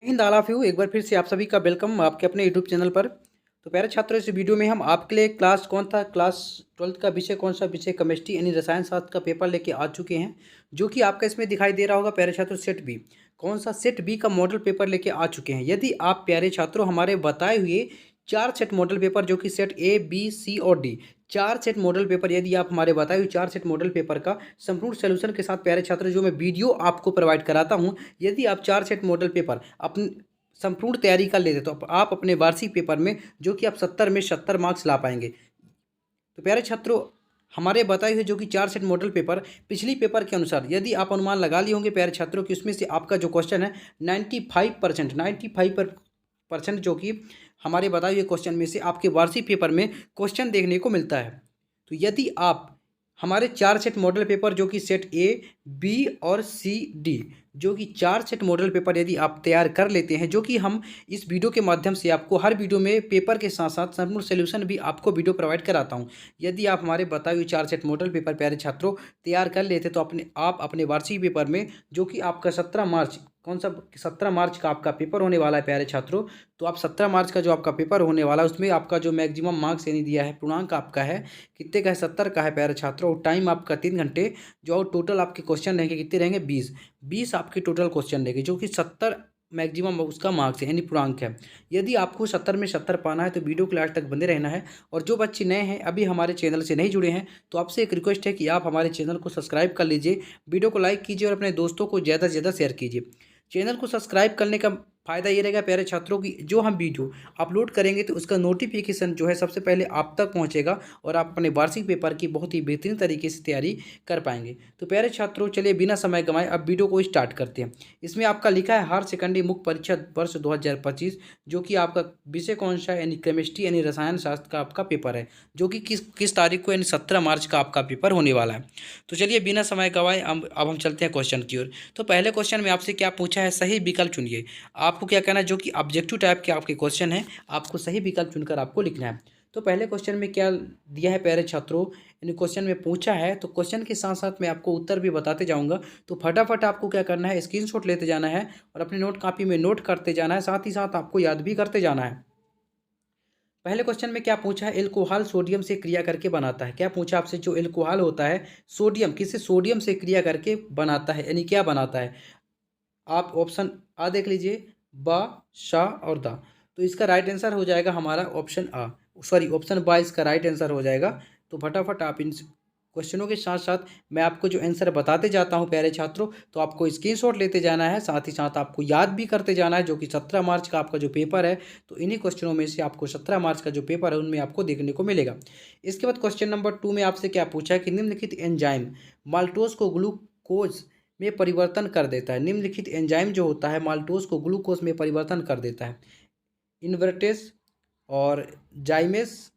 Hind all of you एक बार फिर से आप सभी का वेलकम आपके अपने यूट्यूब चैनल पर। तो प्यारे छात्रों, इस वीडियो में हम आपके लिए क्लास कौन था क्लास 12th का विषय कौन सा विषय केमिस्ट्री यानी रसायन शास्त्र का पेपर लेके आ चुके हैं, जो कि आपका इसमें दिखाई दे रहा होगा। प्यारे छात्रों, सेट बी कौन सा सेट बी का मॉडल पेपर लेके आ चुके हैं। यदि आप प्यारे छात्रों हमारे बताए हुए 4 सेट मॉडल पेपर जो कि सेट ए बी सी और डी 4 सेट मॉडल पेपर, यदि आप हमारे बताए हुए 4 सेट मॉडल पेपर का संपूर्ण सोल्यूशन के साथ प्यारे छात्रों जो मैं वीडियो आपको प्रोवाइड कराता हूं, यदि आप 4 सेट मॉडल पेपर अपने संपूर्ण तैयारी कर लेते तो आप अपने वार्षिक पेपर में जो कि आप 70 में 70 मार्क्स ला पाएंगे। तो प्यारे छात्रों, हमारे बताए हुए जो कि 4 सेट मॉडल पेपर पिछली पेपर के अनुसार यदि आप अनुमान लगा लिए होंगे प्यारे छात्रों कि उसमें से आपका जो क्वेश्चन है 95% जो कि हमारे बताए हुए क्वेश्चन में से आपके वार्षिक पेपर में क्वेश्चन देखने को मिलता है। तो यदि आप हमारे 4 सेट मॉडल पेपर जो कि सेट ए बी और सी डी जो कि 4 सेट मॉडल पेपर यदि आप तैयार कर लेते हैं, जो कि हम इस वीडियो के माध्यम से आपको हर वीडियो में पेपर के साथ साथ संपूर्ण सोल्यूशन भी आपको वीडियो प्रोवाइड कराता हूं। यदि आप हमारे बताए हुए 4 सेट मॉडल पेपर प्यारे छात्रों तैयार कर लेते तो अपने वार्षिक पेपर में जो कि आपका 17 मार्च कौन सा 17 मार्च का आपका पेपर होने वाला है प्यारे छात्रों, तो आप 17 मार्च का जो आपका पेपर होने वाला है उसमें आपका जो मैक्सिमम मार्क्स यानी दिया है पूर्णांक आपका है कितने का है, 70 का है प्यारे छात्रों। और टाइम आपका 3 घंटे, जो टोटल आपके क्वेश्चन रहेंगे कितने रहेंगे 20 आपके टोटल क्वेश्चन रहेंगे, जो कि 70 मैक्सिमम उसका मार्क्स है यानी पूर्णांक है। यदि आपको 70 में 70 पाना है तो वीडियो के लास्ट तक बने रहना है। और जो बच्चे नए हैं अभी हमारे चैनल से नहीं जुड़े हैं तो आपसे एक रिक्वेस्ट है कि आप हमारे चैनल को सब्सक्राइब कर लीजिए, वीडियो को लाइक कीजिए और अपने दोस्तों को ज़्यादा से ज़्यादा शेयर कीजिए। चैनल को सब्सक्राइब करने का फ़ायदा ये रहेगा प्यारे छात्रों की जो हम वीडियो अपलोड करेंगे तो उसका नोटिफिकेशन जो है सबसे पहले आप तक पहुंचेगा और आप अपने वार्षिक पेपर की बहुत ही बेहतरीन तरीके से तैयारी कर पाएंगे। तो प्यारे छात्रों, चलिए बिना समय गंवाए अब वीडियो को स्टार्ट करते हैं। इसमें आपका लिखा है हायर सेकेंडरी मुख्य परीक्षा वर्ष 2025, जो कि आपका विषय कौन सा है यानी केमिस्ट्री यानी रसायन शास्त्र का आपका पेपर है, जो कि किस किस तारीख को यानी 17 मार्च का आपका पेपर होने वाला है। तो चलिए बिना समय गंवाए अब हम चलते हैं क्वेश्चन की ओर। तो पहले क्वेश्चन में आपसे क्या पूछा है, सही विकल्प चुनिए। आपको क्या कहना है, जो कि ऑब्जेक्टिव टाइप के आपके क्वेश्चन है, आपको सही विकल्प चुनकर आपको लिखना है। तो पहले क्वेश्चन में क्या दिया है प्यारे छात्रों, यानी क्वेश्चन में पूछा है तो क्वेश्चन के साथ साथ मैं आपको उत्तर भी बताते जाऊंगा। तो फटाफट आपको क्या करना है, स्क्रीनशॉट लेते जाना है और अपने नोट कॉपी में नोट करते जाना है, साथ ही साथ आपको याद भी करते जाना है। पहले क्वेश्चन में क्या पूछा है, एल्कोहल सोडियम से क्रिया करके बनाता है। क्या पूछा आपसे, जो एल्कोहल होता है सोडियम किससे सोडियम से क्रिया करके बनाता है यानी क्या बनाता है। आप ऑप्शन आ देख लीजिए, बा, शा और दा। तो इसका राइट आंसर हो जाएगा हमारा ऑप्शन आ, सॉरी ऑप्शन बा इसका राइट आंसर हो जाएगा। तो फटाफट आप इन क्वेश्चनों के साथ साथ मैं आपको जो आंसर बताते जाता हूं प्यारे छात्रों, तो आपको स्क्रीनशॉट लेते जाना है, साथ ही साथ आपको याद भी करते जाना है, जो कि 17 मार्च का आपका जो पेपर है। तो इन्हीं क्वेश्चनों में से आपको 17 मार्च का जो पेपर है उनमें आपको देखने को मिलेगा। इसके बाद क्वेश्चन नंबर 2 में आपसे क्या पूछा है कि निम्नलिखित एंजाइम माल्टोज को ग्लूकोज में परिवर्तन कर देता है। निम्नलिखित एंजाइम जो होता है माल्टोज को ग्लूकोज में परिवर्तन कर देता है। इन्वर्टेस और जाइमेस,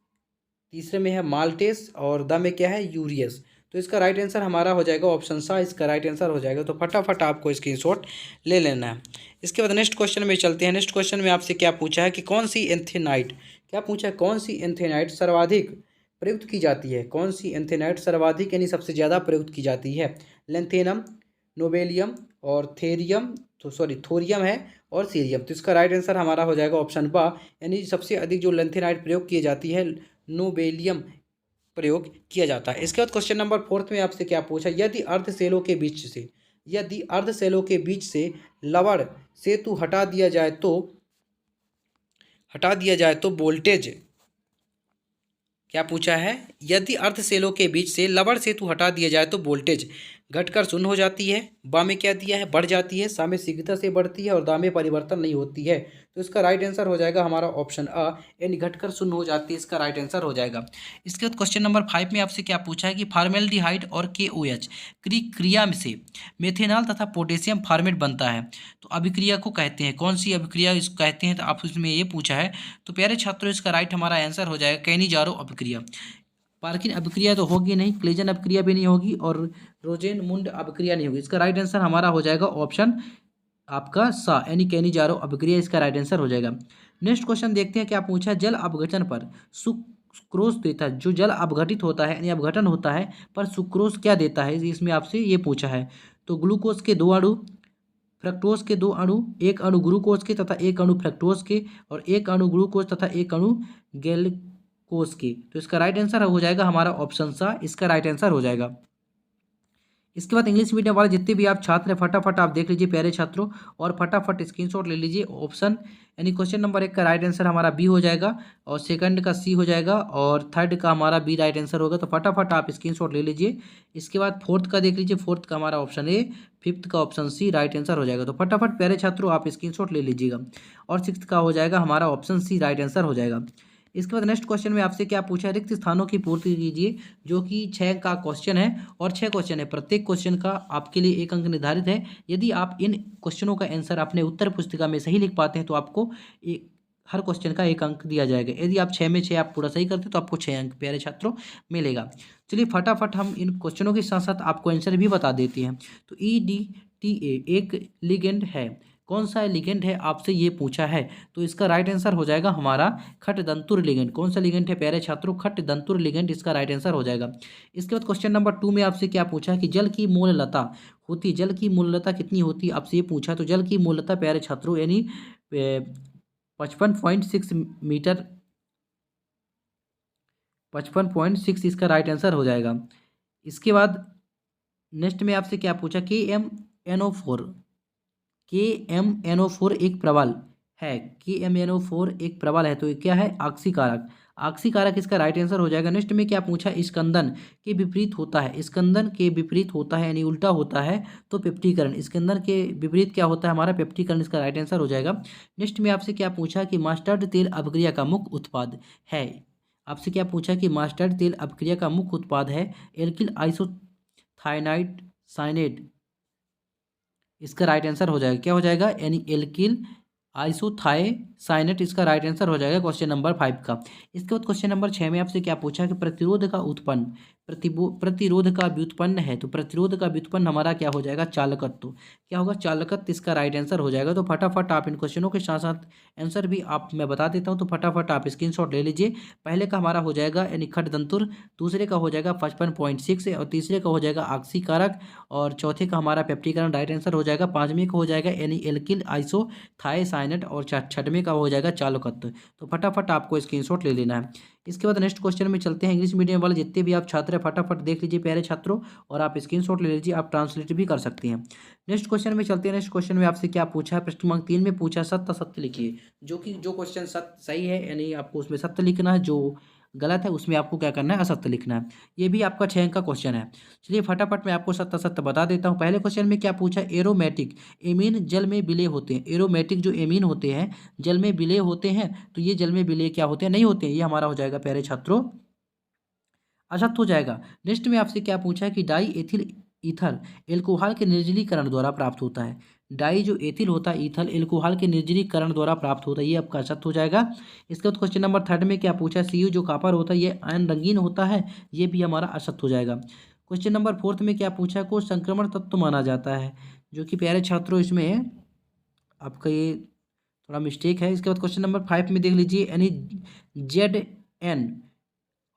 तीसरे में है माल्टेस और द में क्या है यूरियस। तो इसका राइट आंसर हमारा हो जाएगा ऑप्शन सा, इसका राइट आंसर हो जाएगा। तो फटाफट आपको स्क्रीनशॉट ले लेना है। इसके बाद नेक्स्ट क्वेश्चन में चलते हैं। नेक्स्ट क्वेश्चन में आपसे क्या पूछा है कि कौन सी एंथेनाइट, क्या पूछा है, कौन सी एंथेनाइट सर्वाधिक प्रयुक्त की जाती है। कौन सी एंथेनाइट सर्वाधिक यानी सबसे ज़्यादा प्रयुक्त की जाती है। लेंथेनम, नोबेलियम और थेरियम, तो सॉरी थोरियम है और सीरियम। तो इसका राइट आंसर हमारा हो जाएगा ऑप्शन बा, यानी सबसे अधिक जो लेंथेनाइट प्रयोग की जाती है नोबेलियम प्रयोग किया जाता है। इसके बाद क्वेश्चन नंबर 4 में आपसे क्या पूछा, यदि अर्ध सेलों के बीच से लवण सेतु हटा दिया जाए तो वोल्टेज, क्या पूछा है, यदि अर्ध सेलों के बीच से लवण सेतु हटा दिया जाए तो वोल्टेज घटकर शून्य हो जाती है। बा में क्या दिया है, बढ़ जाती है। सा में शीघ्रता से बढ़ती है और दा में परिवर्तन नहीं होती है। तो इसका राइट आंसर हो जाएगा हमारा ऑप्शन अ, यानी घटकर शून्य हो जाती है, इसका राइट आंसर हो जाएगा। इसके बाद क्वेश्चन नंबर 5 में आपसे क्या पूछा है कि फार्मेल्डिहाइड और KOH की क्रिया से मेथेनॉल तथा पोटेशियम फार्मेट बनता है। तो अभिक्रिया को कहते हैं, कौन सी अभिक्रिया इसको कहते हैं, तो आप उसमें ये पूछा है। तो प्यारे छात्रों, इसका राइट हमारा आंसर हो जाएगा कैनिजारो अभिक्रिया। पार्किन अभिक्रिया तो होगी नहीं, क्लेजन अभिक्रिया भी नहीं होगी और रोजेन मुंड अभिक्रिया नहीं होगी। इसका राइट आंसर हमारा हो जाएगा ऑप्शन आपका सा, यानी कैनिजारो अभिक्रिया इसका राइट आंसर हो जाएगा। नेक्स्ट क्वेश्चन देखते हैं क्या पूछा, जल अपघटन पर सुक्रोज देता है। जो जल अपघटित होता है यानी अपघटन होता है पर सुक्रोज क्या देता है, इसमें आपसे ये पूछा है। तो ग्लूकोज के 2 अणु, फ्रक्टोज के 2 अणु, एक अणु ग्लूकोज के तथा एक अणु फ्रक्टोज के, और एक अणु ग्लूकोज तथा एक अणु गैलकोज के। तो इसका राइट आंसर हो जाएगा हमारा ऑप्शन सा, इसका राइट आंसर हो जाएगा। इसके बाद इंग्लिश मीडियम वाले जितने भी आप छात्र हैं फटाफट आप देख लीजिए प्यारे छात्रों, और फटाफट स्क्रीनशॉट ले लीजिए। ऑप्शन यानी क्वेश्चन नंबर 1 का राइट आंसर हमारा बी हो जाएगा, और सेकंड का सी हो जाएगा, और थर्ड का हमारा बी राइट आंसर होगा। तो फटाफट आप स्क्रीनशॉट ले लीजिए। इसके बाद फोर्थ का देख लीजिए, फोर्थ का हमारा ऑप्शन ए, फिफ्थ का ऑप्शन सी राइट आंसर हो जाएगा। तो फटाफट प्यारे छात्रों आप स्क्रीनशॉट ले लीजिएगा, और सिक्स्थ का हो जाएगा हमारा ऑप्शन सी राइट आंसर हो जाएगा। इसके बाद नेक्स्ट क्वेश्चन में आपसे क्या पूछा है, रिक्त स्थानों की पूर्ति कीजिए, जो कि 6 का क्वेश्चन है, और 6 क्वेश्चन है, प्रत्येक क्वेश्चन का आपके लिए 1 अंक निर्धारित है। यदि आप इन क्वेश्चनों का आंसर अपने उत्तर पुस्तिका में सही लिख पाते हैं तो आपको हर क्वेश्चन का 1 अंक दिया जाएगा। यदि आप 6 में 6 आप पूरा सही करते हैं तो आपको 6 अंक प्यारे छात्रों मिलेगा। चलिए फटाफट हम इन क्वेश्चनों के साथ साथ आपको आंसर भी बता देते हैं। तो EDTA एक लिगेंड है, कौन सा लिगेंड है आपसे ये पूछा है, तो इसका राइट आंसर हो जाएगा हमारा खटदंतुर लिगेंड। कौन सा लिगेंड है प्यारे छात्रों, खटदंतुर लिगेंड, इसका राइट आंसर हो जाएगा। इसके बाद क्वेश्चन नंबर 2 में आपसे क्या पूछा है कि जल की मोललता होती, जल की मोललता कितनी होती है आपसे ये पूछा। तो जल की मोललता प्यारे छात्रों यानी 55.6 मीटर, 55.6 इसका राइट आंसर हो जाएगा। इसके बाद नेक्स्ट में आपसे क्या पूछा, KMNO4 एक प्रबल है, KMNO4 एक प्रबल है, तो ये क्या है, आक्सीकारक। आक्सीकारक इसका राइट आंसर हो जाएगा। नेक्स्ट में क्या पूछा, स्कंदन के विपरीत होता है, स्कंदन के विपरीत होता है यानी उल्टा होता है तो पेप्टीकरण, स्कंदन के विपरीत क्या होता है हमारा, पेप्टीकरण, इसका राइट आंसर हो जाएगा। नेक्स्ट में आपसे क्या पूछा कि मास्टर्ड तेल अपक्रिया का मुख्य उत्पाद है, आपसे क्या पूछा कि मास्टर्ड तेल अपक्रिया का मुख्य उत्पाद है एल्किल आइसोथायनाइड साइनेट, इसका राइट आंसर हो जाएगा, क्या हो जाएगा, यानी एल्किल आइसोथायसाइनेट, इसका राइट आंसर हो जाएगा क्वेश्चन नंबर 5 का। इसके बाद क्वेश्चन नंबर 6 में आपसे क्या पूछा कि प्रतिरोध का उत्पन्न, प्रतिरोध का व्युत्पन्न है, तो प्रतिरोध का व्युत्पन्न हमारा क्या हो जाएगा, चालकत्व, क्या होगा, चालकत्व, इसका राइट आंसर हो जाएगा। तो फटाफट आप इन क्वेश्चनों के साथ साथ आंसर भी आप मैं बता देता हूँ, तो फटाफट आप स्क्रीनशॉट ले लीजिए। पहले का हमारा हो जाएगा यानी खटदंतुर, दूसरे का हो जाएगा 55.6, और तीसरे का हो जाएगा आक्सीकारक, और चौथे का हमारा पेप्टीकरण राइट आंसर हो जाएगा, पांचवें का हो जाएगा यानी एल्किल आइसोथायसाइनेट, और छठवें का हो जाएगा चालकत्व। तो फटाफट आपको स्क्रीनशॉट ले लेना है। इसके बाद नेक्स्ट क्वेश्चन में चलते हैं। इंग्लिश मीडियम वाले जितने भी आप छात्र हैं फटाफट देख लीजिए प्यारे छात्रों, और आप स्क्रीनशॉट ले लीजिए, आप ट्रांसलेट भी कर सकते हैं। नेक्स्ट क्वेश्चन में चलते हैं। नेक्स्ट क्वेश्चन में आपसे क्या पूछा है, प्रश्न क्रमांक 3 में पूछा सत्य सत्य लिखिए, जो कि जो क्वेश्चन सत्य सही है यानी आपको उसमें सत्य लिखना है, जो गलत है उसमें आपको क्या करना है, असत्य लिखना है। ये भी आपका 6 अंक का क्वेश्चन है। चलिए फटाफट मैं आपको सत्य सत्य बता देता हूँ। पहले क्वेश्चन में क्या पूछा, एरोमेटिक एमीन जल में विलय होते हैं, एरोमेटिक जो एमीन होते हैं जल में विलय होते हैं, तो ये जल में विलय क्या होते हैं, नहीं होते हैं, ये हमारा हो जाएगा प्यारे छात्रों असत्य हो जाएगा। नेक्स्ट में आपसे क्या पूछा है कि डाई एथिल ईथर एल्कोहल के निर्जलीकरण द्वारा प्राप्त होता है, डाई जो एथिल होता है ईथल एल्कोहल के निर्जलीकरण द्वारा प्राप्त होता है, ये आपका असत्य हो जाएगा। इसके बाद क्वेश्चन नंबर 3 में क्या पूछा है, सीयू जो कॉपर होता है ये आयन रंगीन होता है, ये भी हमारा असत्य हो जाएगा। क्वेश्चन नंबर 4 में क्या पूछा, को संक्रमण तत्व माना जाता है, जो कि प्यारे छात्रों इसमें आपका ये थोड़ा मिस्टेक है। इसके बाद क्वेश्चन नंबर 5 में देख लीजिए, यानी ZN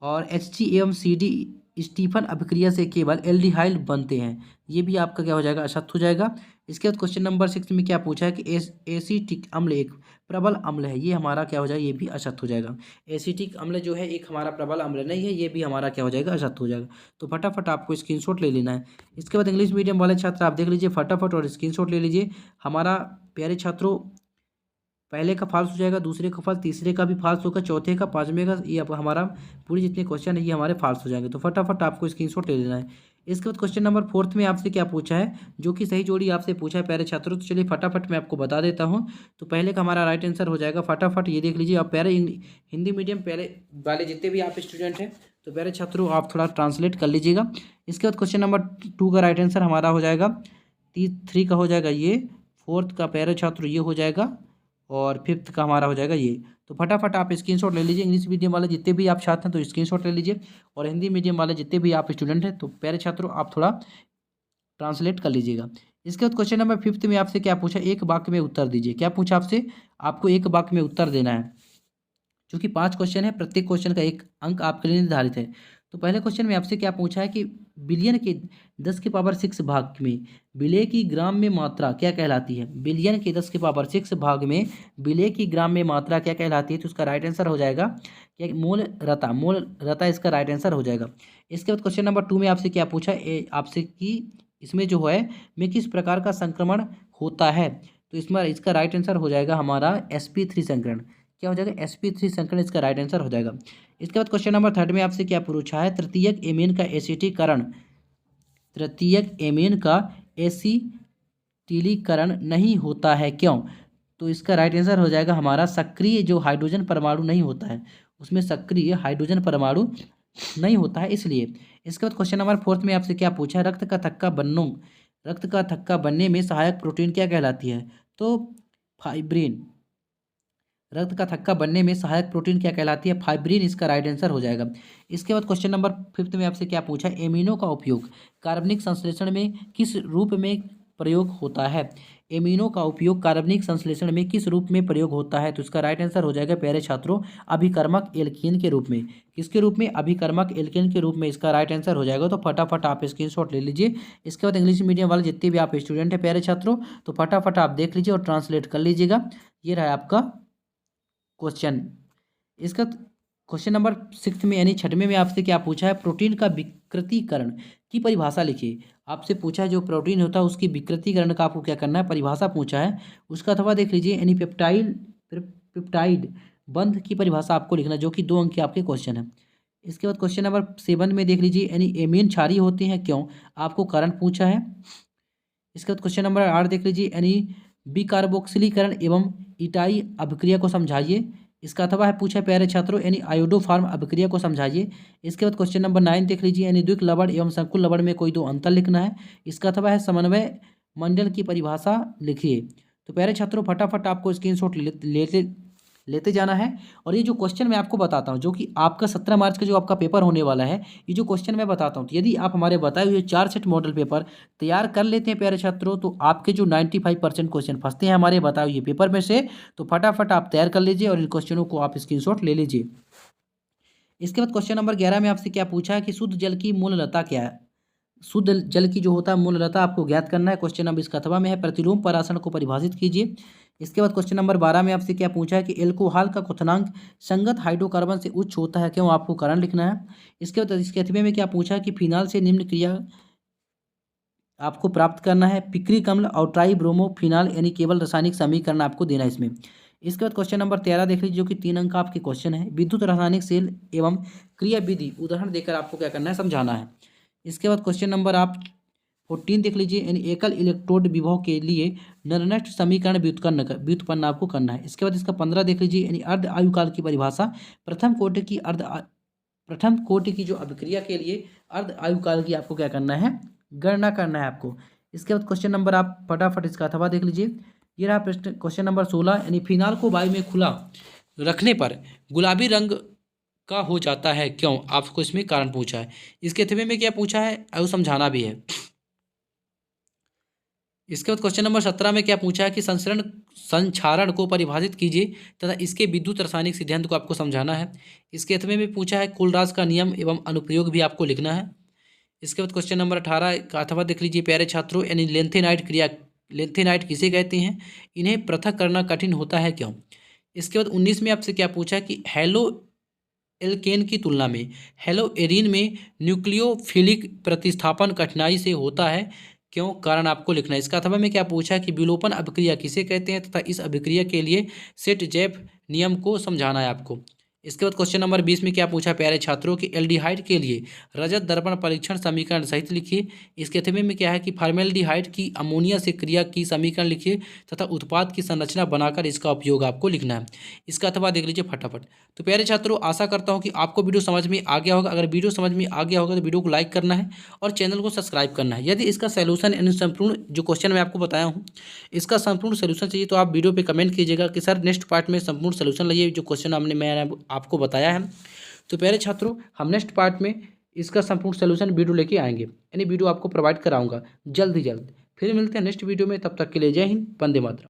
और HG एवं CD स्टीफन अभिक्रिया से केवल एल्डिहाइड बनते हैं, ये भी आपका क्या हो जाएगा, असत्य हो जाएगा। इसके बाद क्वेश्चन नंबर 6 में क्या पूछा है कि एसिटिक अम्ल एक प्रबल अम्ल है, ये हमारा क्या हो जाएगा, ये भी असत्य हो जाएगा। एसिटिक अम्ल जो है एक हमारा प्रबल अम्ल नहीं है, ये भी हमारा क्या हो जाएगा, असत्य हो जाएगा। तो फटाफट आपको स्क्रीनशॉट ले लेना है। इसके बाद इंग्लिश मीडियम वाले छात्र आप देख लीजिए फटाफट और स्क्रीनशॉट ले लीजिए। हमारा प्यारे छात्रों पहले का फाल्स हो जाएगा, दूसरे का फाल्स, तीसरे का भी फाल्स होगा, चौथे का, पांचवें का, ये अब हमारा पूरी जितने क्वेश्चन है ये हमारे फाल्स हो जाएंगे। तो फटाफट आपको स्क्रीनशॉट ले लेना है। इसके बाद क्वेश्चन नंबर 4 में आपसे क्या पूछा है, जो कि सही जोड़ी आपसे पूछा है प्यारे छात्रों, तो चलिए फटाफट मैं आपको बता देता हूँ। तो पहले का हमारा राइट आंसर हो जाएगा, फटाफट ये देख लीजिए। आप प्यारे हिंदी मीडियम पहले वाले जितने भी आप स्टूडेंट हैं तो प्यारे छात्रों आप थोड़ा ट्रांसलेट कर लीजिएगा। इसके बाद क्वेश्चन नंबर 2 का राइट आंसर हमारा हो जाएगा, 3 का हो जाएगा ये, 4th का प्यारे छात्रों ये हो जाएगा, और 5th का हमारा हो जाएगा ये। तो फटाफट आप स्क्रीनशॉट ले लीजिए। इंग्लिश मीडियम वाले जितने भी आप छात्र हैं तो स्क्रीनशॉट ले लीजिए, और हिंदी मीडियम वाले जितने भी आप स्टूडेंट हैं तो प्यारे छात्रों आप थोड़ा ट्रांसलेट कर लीजिएगा। इसके बाद क्वेश्चन नंबर 5 में आपसे क्या पूछा, एक वाक्य में उत्तर दीजिए। क्या पूछा आपसे, आपको एक वाक्य में उत्तर देना है, जो कि 5 क्वेश्चन है, प्रत्येक क्वेश्चन का 1 अंक आपके लिए निर्धारित है। तो पहले क्वेश्चन में आपसे क्या पूछा है कि बिलियन के 10⁻6 भाग में विलेय की ग्राम में मात्रा क्या कहलाती है। बिलियन के 10⁻6 भाग में विलेय की ग्राम में मात्रा क्या कहलाती है। तो उसका राइट आंसर हो जाएगा क्या, मोल रता इसका राइट आंसर हो जाएगा। इसके बाद क्वेश्चन नंबर 2 में आपसे क्या पूछा आपसे कि इसमें जो है में किस प्रकार का संक्रमण होता है। तो इसमें इसका राइट आंसर हो जाएगा हमारा sp3 संकरण। क्या हो जाएगा, sp3 संकरण इसका राइट आंसर हो जाएगा। इसके बाद क्वेश्चन नंबर 3 में आपसे क्या पूछा है, तृतीयक एमीन का एसिटिलीकरण नहीं होता है, क्यों। तो इसका राइट आंसर हो जाएगा हमारा सक्रिय जो हाइड्रोजन परमाणु नहीं होता है, उसमें सक्रिय हाइड्रोजन परमाणु नहीं होता है इसलिए। इसके बाद क्वेश्चन नंबर 4 में आपसे क्या पूछा है, रक्त का थक्का बनने में सहायक प्रोटीन क्या कहलाती है। तो फाइब्रिन, रक्त का थक्का बनने में सहायक प्रोटीन क्या कहलाती है, फाइब्रिन इसका राइट आंसर हो जाएगा। इसके बाद क्वेश्चन नंबर 5 में आपसे क्या पूछा है, एमिनो का उपयोग कार्बनिक संश्लेषण में किस रूप में प्रयोग होता है। एमिनो का उपयोग कार्बनिक संश्लेषण में किस रूप में प्रयोग होता है। तो इसका राइट आंसर हो जाएगा प्यारे छात्रों, अभिकर्मक एल्कीन के रूप में। किसके रूप में, अभिकर्मक एल्कीन के रूप में इसका राइट आंसर हो जाएगा। तो फटाफट आप स्क्रीनशॉट ले लीजिए। इसके बाद इंग्लिश मीडियम वाले जितने भी आप स्टूडेंट हैं प्यारे छात्रों, तो फटाफट आप देख लीजिए और ट्रांसलेट कर लीजिएगा। ये रहा आपका क्वेश्चन। इसका क्वेश्चन नंबर 6 में यानी 6वें में आपसे क्या पूछा है, प्रोटीन का विकृतीकरण की परिभाषा लिखिए। आपसे पूछा है जो प्रोटीन होता है उसकी विकृतीकरण का आपको क्या करना है, परिभाषा पूछा है उसका, अथवा देख लीजिए यानी पेप्टाइड बंध की परिभाषा आपको लिखना, जो कि 2 अंक के आपके क्वेश्चन है। इसके बाद क्वेश्चन नंबर 7 में देख लीजिए यानी एमीन क्षारीय होते हैं क्यों, आपको कारण पूछा है। इसके बाद क्वेश्चन नंबर 8 देख लीजिए यानी बिकार्बोक्सिलीकरण एवं इटाई अभिक्रिया को समझाइए। इसका अथवा है पूछा है प्यारे छात्रों यानी आयोडोफार्म अभिक्रिया को समझाइए। इसके बाद क्वेश्चन नंबर 9 देख लीजिए यानी द्विक लवण एवं संकुल लवण में कोई 2 अंतर लिखना है। इसका अथवा है समन्वय मंडल की परिभाषा लिखिए। तो प्यारे छात्रों फटाफट आपको स्क्रीनशॉट लेते जाना है। और ये जो क्वेश्चन मैं आपको बताता हूँ, जो कि आपका 17 मार्च का जो आपका पेपर होने वाला है, ये जो क्वेश्चन मैं बताता हूँ, तो यदि आप हमारे बताए हुए 4 सेट मॉडल पेपर तैयार कर लेते हैं प्यारे छात्रों, तो आपके जो 95% क्वेश्चन फंसते हैं हमारे बताए हुए पेपर में से, तो फटाफट आप तैयार कर लीजिए और इन क्वेश्चनों को आप स्क्रीनशॉट ले लीजिए। इसके बाद क्वेश्चन नंबर 11 में आपसे क्या पूछा है कि शुद्ध जल की मूललता क्या है। शुद्ध जल की जो होता है मूललता आपको ज्ञात करना है। क्वेश्चन नंबर इसका अथवा में है प्रतिलोम परासरण को परिभाषित कीजिए। इसके बाद क्वेश्चन नंबर 12 में आपसे क्या पूछा है कि एल्कोहल का क्वथनांक संगत हाइड्रोकार्बन से उच्च होता है क्यों, आपको कारण लिखना है। इसके बाद इसके अथवे में क्या पूछा है कि फिनाल से निम्न क्रिया आपको प्राप्त करना है, पिक्रिक अम्ल और ट्राइब्रोमोफिनाल यानी केवल रासायनिक समीकरण आपको देना है इसमें। इसके बाद क्वेश्चन नंबर 13 देख लीजिए जो कि 3 अंक का आपके क्वेश्चन है, विद्युत रासायनिक सेल एवं क्रिया विधि उदाहरण देकर आपको क्या करना है, समझाना है। इसके बाद क्वेश्चन नंबर आप 14 देख लीजिए यानी एकल इलेक्ट्रोड विभव के लिए निर्दिष्ट समीकरण व्युत्पन्न आपको करना है। इसके बाद इसका 15 देख लीजिए यानी अर्ध आयुकाल की परिभाषा, प्रथम कोटि की जो अभिक्रिया के लिए अर्ध आयुकाल की आपको क्या करना है, गणना करना है आपको। इसके बाद क्वेश्चन नंबर आप फटाफट इसका अथवा देख लीजिए। ये रहा प्रश्न क्वेश्चन नंबर 16 यानी फिनाल को वायु में खुला रखने पर गुलाबी रंग का हो जाता है क्यों, आपको इसमें कारण पूछा है। इसके अथवे में क्या पूछा है और समझाना भी है। इसके बाद क्वेश्चन नंबर 17 में क्या पूछा है कि संक्षारण को परिभाषित कीजिए तथा इसके विद्युत रासायनिक सिद्धांत को आपको समझाना है। इसके अथवे में पूछा है कुलराज का नियम एवं अनुप्रयोग भी आपको लिखना है। इसके बाद क्वेश्चन नंबर 18 का अथवा देख लीजिए प्यारे छात्रों यानी लेंथेनाइट किसे कहते हैं, इन्हें पृथक करना कठिन होता है क्यों। इसके बाद 19 में आपसे क्या पूछा है कि हेलो एल्केन की तुलना में हेलो एरीन में न्यूक्लियोफिलिक प्रतिस्थापन कठिनाई से होता है क्यों, कारण आपको लिखना है। इसका अथवा में क्या पूछा है कि विलोपन अभिक्रिया किसे कहते हैं तथा इस अभिक्रिया के लिए सेट-जेफ नियम को समझाना है आपको। इसके बाद क्वेश्चन नंबर 20 में क्या पूछा प्यारे छात्रों की एल्डिहाइड के लिए रजत दर्पण परीक्षण समीकरण सहित लिखिए। इसके अथवे में क्या है कि फॉर्मेल्डिहाइड की अमोनिया से क्रिया की समीकरण लिखिए तथा उत्पाद की संरचना बनाकर इसका उपयोग आपको लिखना है। इसका अथवा देख लीजिए फटाफट। तो प्यारे छात्रों आशा करता हूँ कि आपको वीडियो समझ में आ गया होगा। अगर वीडियो समझ में आ गया होगा तो वीडियो को लाइक करना है और चैनल को सब्सक्राइब करना है। यदि इसका सोल्यूशन यानी संपूर्ण जो क्वेश्चन मैं आपको बताया हूँ इसका संपूर्ण सोल्यूशन चाहिए तो आप वीडियो पे कमेंट कीजिएगा कि सर नेक्स्ट पार्ट में संपूर्ण सोल्यूशन लाइए जो क्वेश्चन मैंने आपको बताया है। तो प्यारे छात्रों हम नेक्स्ट पार्ट में इसका संपूर्ण सोल्यूशन वीडियो लेके आएंगे, यानी वीडियो आपको प्रोवाइड कराऊंगा जल्द ही जल्द। फिर मिलते हैं नेक्स्ट वीडियो में, तब तक के लिए जय हिंद, वंदे मातरम।